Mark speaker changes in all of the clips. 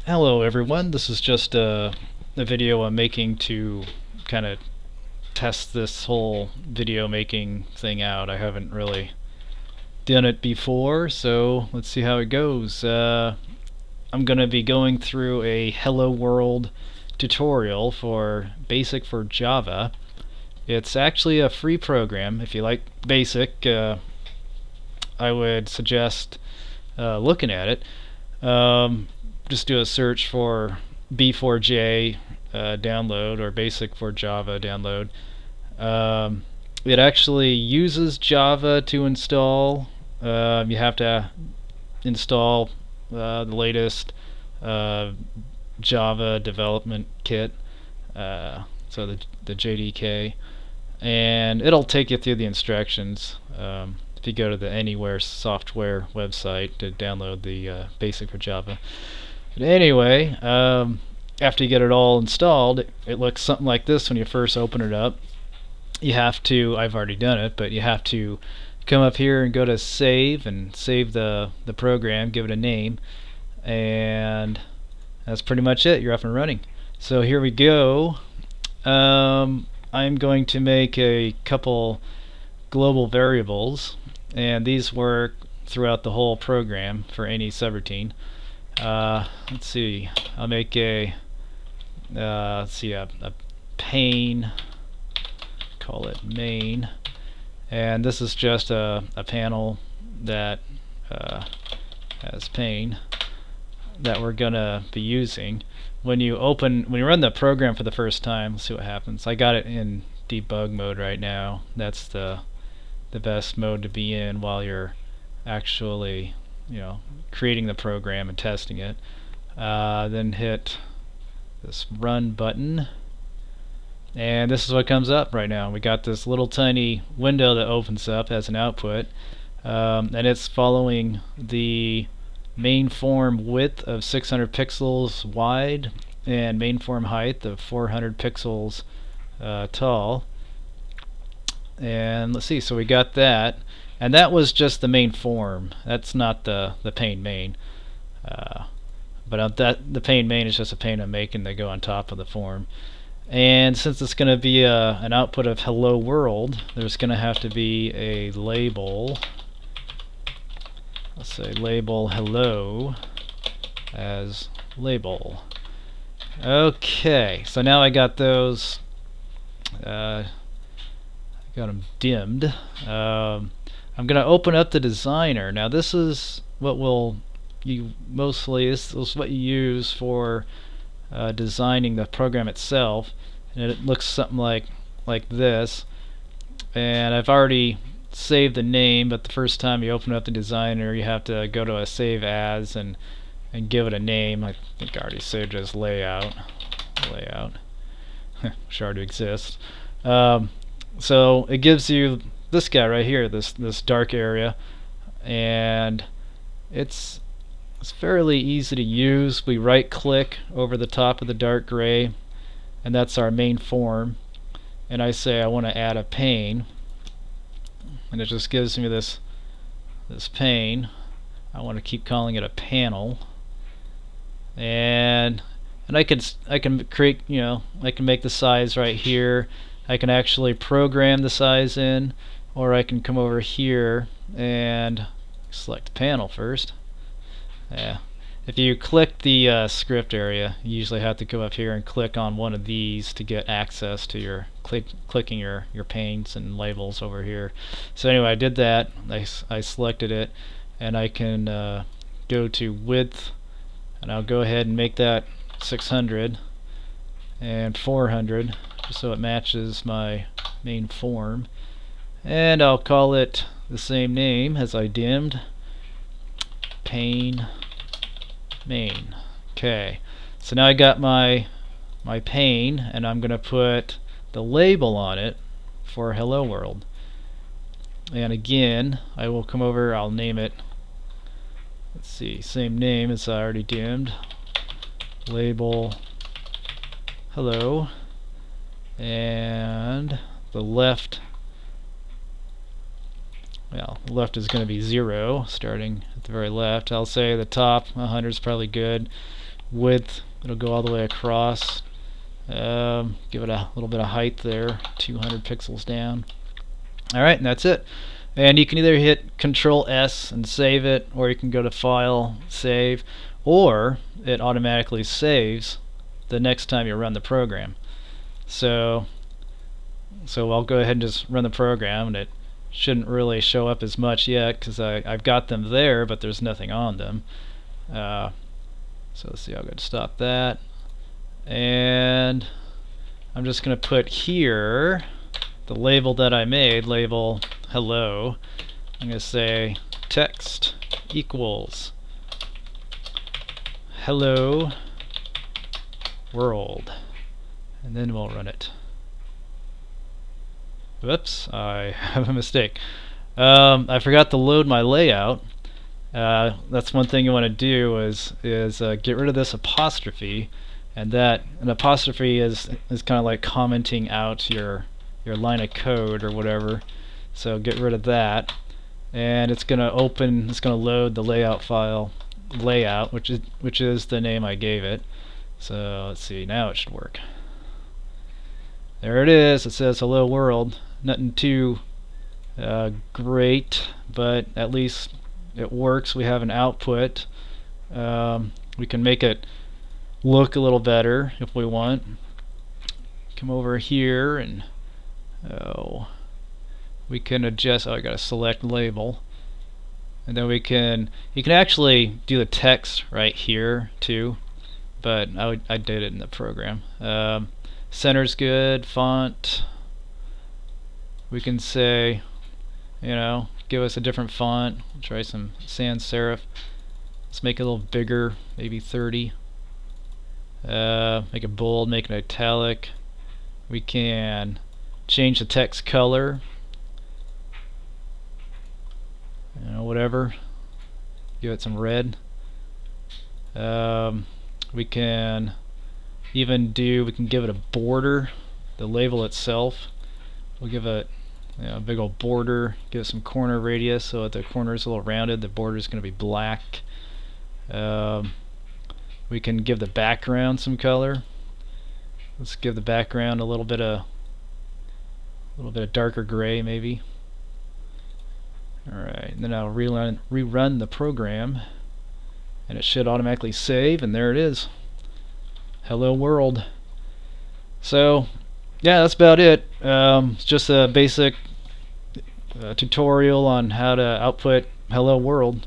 Speaker 1: Hello everyone, this is just a video I'm making to kind of test this whole video making thing out. I haven't really done it before, so let's see how it goes. I'm going to be going through a Hello World tutorial for basic4java. It's actually a free program. If you like basic, I would suggest looking at it. Just do a search for B4J download or basic4java download. It actually uses Java to install. You have to install the latest Java development kit, so the JDK, and it'll take you through the instructions. If you go to the Anywhere software website to download the basic4java. But anyway, after you get it all installed, it looks something like this when you first open it up. You have to, I've already done it, but you have to come up here and go to save and save the program, give it a name, and that's pretty much it. You're up and running. So here we go. I'm going to make a couple global variables, and these work throughout the whole program for any subroutine. Let's see, I'll make a a pane, call it main, and this is just a panel that has pane that we're gonna be using. When you run the program for the first time, let's see what happens. I got it in debug mode right now. That's the best mode to be in while you're actually creating the program and testing it. Then hit this run button, and this is what comes up right now. We got this little tiny window that opens up as an output, and it's following the main form width of 600 pixels wide and main form height of 400 pixels tall. And let's see, so we got that, and that was just the main form. That's not the pane main, but the pane main is just a pane I'm making that go on top of the form. And since it's going to be an output of hello world, there's going to have to be a label. Let's say label hello as label. Okay, so now I got those. Got them dimmed. I'm going to open up the designer. Now this is what this is what you use for designing the program itself, and it looks something like this. And I've already saved the name, but the first time you open up the designer, you have to go to a save as and give it a name. I think I already saved it as layout, which already exists. So it gives you this guy right here, this dark area, and it's fairly easy to use. We right click over the top of the dark gray, and that's our main form, and I say I want to add a pane, and it just gives me this pane. I want to keep calling it a panel, and I can create, I can make the size right here. I can actually program the size in, or I can come over here and select panel first. If you click the script area, you usually have to go up here and click on one of these to get access to your clicking your panes and labels over here. So anyway, I did that. I selected it, and I can go to width, and I'll go ahead and make that 600 and 400 just so it matches my main form, and I'll call it the same name as I dimmed, pane main. Okay, so now I got my pane, and I'm gonna put the label on it for hello world. And again, I will come over, I'll name it, let's see, same name as I already dimmed, label hello, and the left left is going to be 0, starting at the very left. I'll say the top 100 is probably good, width, it'll go all the way across. Give it a little bit of height there, 200 pixels down. Alright, and that's it. And you can either hit Control S and save it, or you can go to File, Save, or it automatically saves the next time you run the program. So I'll go ahead and just run the program, and it shouldn't really show up as much yet because I've got them there, but there's nothing on them. So let's see, I'll go to stop that, and I'm just going to put here the label that I made, label hello. I'm going to say text equals hello world, and then we'll run it. Whoops, I have a mistake. I forgot to load my layout. That's one thing you want to do is get rid of this apostrophe, and an apostrophe is kind of like commenting out your line of code or whatever. So get rid of that, and it's going to load the layout file, layout, which is the name I gave it. So let's see, now it should work. There it is. It says hello world. Nothing too great, but at least it works. We have an output. We can make it look a little better if we want. Come over here and we can adjust. I gotta select label, and then you can actually do the text right here too, but I did it in the program. Center's good. Font, we can say, give us a different font. We'll try some sans serif. Let's make it a little bigger, maybe 30. Make it bold, make it italic. We can change the text color, whatever. Give it some red. We can give it a border, the label itself. We'll give it a big old border, give it some corner radius so that the corner is a little rounded, the border is going to be black. We can give the background some color. Let's give the background a little bit of darker gray maybe. Alright, and then I'll rerun the program, and it should automatically save, and there it is. Hello world. So yeah, that's about it. It's just a basic tutorial on how to output hello world.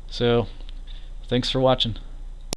Speaker 1: So thanks for watching.